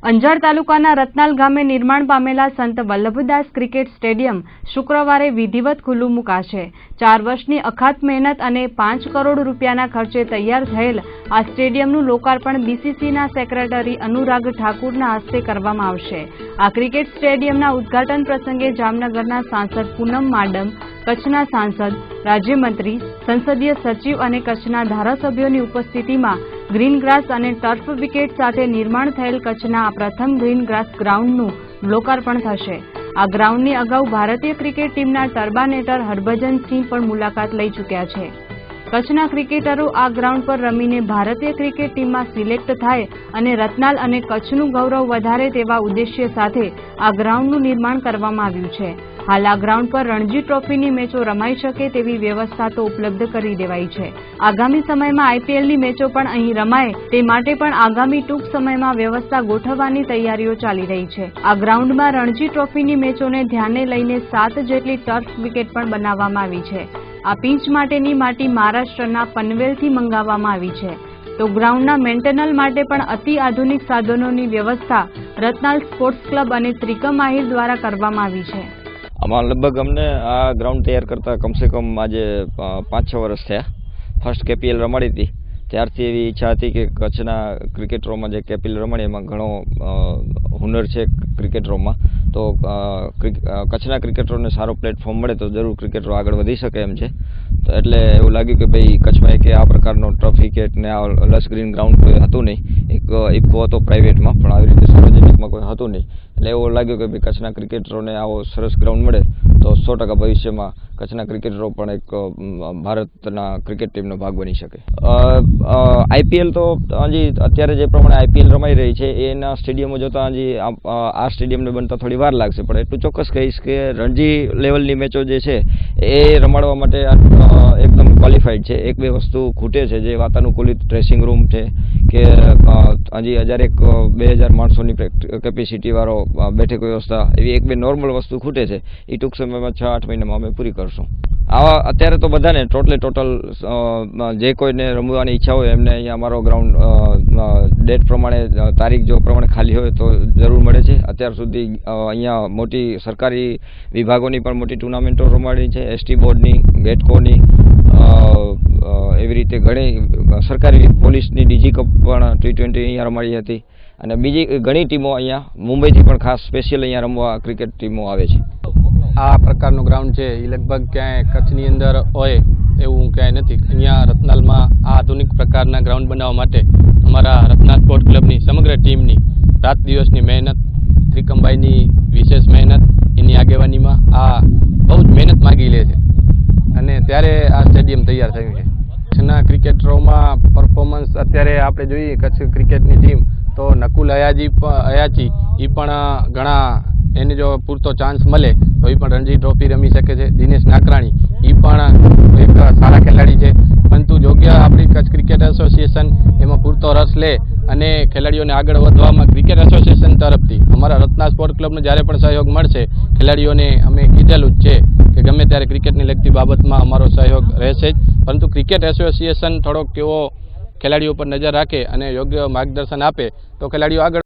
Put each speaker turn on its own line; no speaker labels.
અંજાર તાલુકાના રતનાલ ગામે નિર્માણ પામેલા સંત વલ્લભદાસ ક્રિકેટ સ્ટેડિયમ શુક્રવારે વિધિવત ખુલ્લું મુકાશે। 4 વર્ષની અખાત મહેનત અને 5 કરોડ રૂપિયાના ખર્ચે તૈયાર થયેલ આ સ્ટેડિયમનું લોકાર્પણ બીસીસીના સેક્રેટરી અનુરાગ ઠાકુરના હસ્તે કરવામાં આવશે। આ ક્રિકેટ સ્ટેડિયમના ઉદ્ઘાટન પ્રસંગે જામનગરના સાંસદ પૂનમ માડમ, કચ્છના સાંસદ, રાજ્યમંત્રી, સંસદીય સચિવ અને કચ્છના ધારાસભ્યોની ઉપસ્થિતિમાં ગ્રીન ગ્રાસ અને ટર્ફ વિકેટ સાથે નિર્માણ થયેલ કચ્છના આ પ્રથમ ગ્રીન ગ્રાસ ગ્રાઉન્ડનું લોકાર્પણ થશે। આ ગ્રાઉન્ડની અગાઉ ભારતીય ક્રિકેટ ટીમના ટર્બાનેટર હરભજન સિંહ પણ મુલાકાત લઈ ચૂક્યા છે। કચ્છના ક્રિકેટરો આ ગ્રાઉન્ડ પર રમીને ભારતીય ક્રિકેટ ટીમમાં સિલેક્ટ થાય અને રતનાલ અને કચ્છનું ગૌરવ વધારે તેવા ઉદ્દેશ્ય સાથે આ ગ્રાઉન્ડનું નિર્માણ કરવામાં આવ્યું છે। હાલ આ ગ્રાઉન્ડ પર રણજી ટ્રોફીની મેચો રમાઈ શકે તેવી વ્યવસ્થા તો ઉપલબ્ધ કરી દેવાઈ છે। આગામી સમયમાં આઈપીએલની મેચો પણ અહીં રમાય તે માટે પણ આગામી ટૂંક સમયમાં વ્યવસ્થા ગોઠવવાની તૈયારીઓ ચાલી રહી છે। આ ગ્રાઉન્ડમાં રણજી ટ્રોફીની મેચોને ધ્યાને લઈને 7 જેટલી ટર્ફ વિકેટ પણ બનાવવામાં આવી છે। આ પિચ માટેની માટી મહારાષ્ટ્રના પનવેલથી મંગાવવામાં આવી છે, તો ગ્રાઉન્ડના મેન્ટેનન્સ માટે પણ અતિ આધુનિક સાધનોની વ્યવસ્થા રતનાલ સ્પોર્ટ્સ ક્લબ અને ત્રિકમ આહિર દ્વારા કરવામાં આવી છે।
આમાં લગભગ અમને આ ગ્રાઉન્ડ તૈયાર કરતા કમસે કમ આજે 5-6 વર્ષ થયા। ફર્સ્ટ કેપીએલ રમાડી હતી ત્યારથી એવી ઈચ્છા હતી કે કચ્છના ક્રિકેટરોમાં જે કેપીએલ રમાડી એમાં ઘણો હુનર છે ક્રિકેટરોમાં, તો કચ્છના ક્રિકેટરોને સારો પ્લેટફોર્મ મળે તો જરૂર ક્રિકેટરો આગળ વધી શકે એમ છે। તો એટલે એવું લાગ્યું કે ભાઈ કચ્છમાં એક આ પ્રકારનો ટર્ફ વિકેટ ને આ લસ ગ્રીન ગ્રાઉન્ડ કોઈ હતું નહીં, એક ઇફકો હતો પ્રાઇવેટમાં, પણ આવી રીતે સાર્વજનિકમાં કોઈ હતું નહીં, એટલે એવું લાગ્યું કે ભાઈ કચ્છના ક્રિકેટરોને આવો સરસ ગ્રાઉન્ડ મળે તો 100% ભવિષ્યમાં કચ્છના ક્રિકેટરો પણ એક ભારતના ક્રિકેટ ટીમનો ભાગ બની શકે। આઈપીએલ તો હજી અત્યારે જે પ્રમાણે આઈપીએલ રમાઈ રહી છે એના સ્ટેડિયમો જોતાં હજી આ સ્ટેડિયમને બનતા થોડી વાર લાગશે, પણ એટલું ચોક્કસ કહીશ કે રણજી લેવલની મેચો જે છે એ રમાડવા માટે એકદમ ક્વોલિફાઈડ છે। 1-2 વસ્તુ ખૂટે છે, જે વાતાનુકૂલિત ડ્રેસિંગ રૂમ છે કે હજી 1000-2000 માણસોની કેપેસિટીવાળો બેઠક વ્યવસ્થા, એવી 1-2 નોર્મલ વસ્તુ ખૂટે છે। એ ટૂંક સમયમાં 6-8 મહિનામાં અમે પૂરી કરશું। આવા અત્યારે તો બધાને ટોટલ જે કોઈને રમવાની ઈચ્છા હોય એમને અહીંયા અમારો ગ્રાઉન્ડ ડેટ પ્રમાણે તારીખ જો પ્રમાણે ખાલી હોય તો જરૂર મળે છે। અત્યાર સુધી અહીંયા મોટી સરકારી વિભાગોની પણ મોટી ટુર્નામેન્ટો રમાડી છે, એસટી બોર્ડની, બેટકોની, એવી રીતે ઘણી સરકારી પોલીસની ડીજી કપ પણ T20 અહીંયા રમાડી હતી, અને બીજી ઘણી ટીમો અહીંયા મુંબઈથી પણ ખાસ સ્પેશિયલ અહીંયા રમવા ક્રિકેટ ટીમો આવે છે।
આ પ્રકારનું ગ્રાઉન્ડ છે એ લગભગ ક્યાંય કચ્છની અંદર હોય એવું ક્યાંય નથી। અહીંયા રતનાલમાં આ આધુનિક પ્રકારના ગ્રાઉન્ડ બનાવવા માટે અમારા રતનાલ સ્પોર્ટ ક્લબની સમગ્ર ટીમની રાત દિવસની મહેનત, ત્રિકમભાઈની વિશેષ મહેનત, એની આગેવાનીમાં આ બહુ જ મહેનત માગી લે છે, અને ત્યારે આ સ્ટેડિયમ તૈયાર થયું છે। કચ્છના ક્રિકેટરોમાં પરફોર્મન્સ અત્યારે આપણે જોઈએ કચ્છ ક્રિકેટની ટીમ તો નકુલ અયાચી એ પણ ઘણા, એને જો પૂરતો ચાન્સ મળે તો એ પણ રણજી ટ્રોફી રમી શકે છે। દિનેશ નાકરાણી એ પણ એક સારા ખેલાડી છે, પરંતુ યોગ્ય આપણી કચ્છ ક્રિકેટ એસોસિએશન એમાં પૂરતો રસ લે અને ખેલાડીઓને આગળ વધવામાં ક્રિકેટ એસોસિએશન તરફથી અમારા રત્ના સ્પોર્ટ ક્લબનો જ્યારે પણ સહયોગ મળશે, ખેલાડીઓને અમે કીધેલું જ છે કે ગમે ત્યારે ક્રિકેટની લગતી બાબતમાં અમારો સહયોગ રહેશે જ, પરંતુ ક્રિકેટ એસોસિએશન થોડોક એવો ખેલાડીઓ પર નજર રાખે અને યોગ્ય માર્ગદર્શન આપે તો ખેલાડીઓ આગળ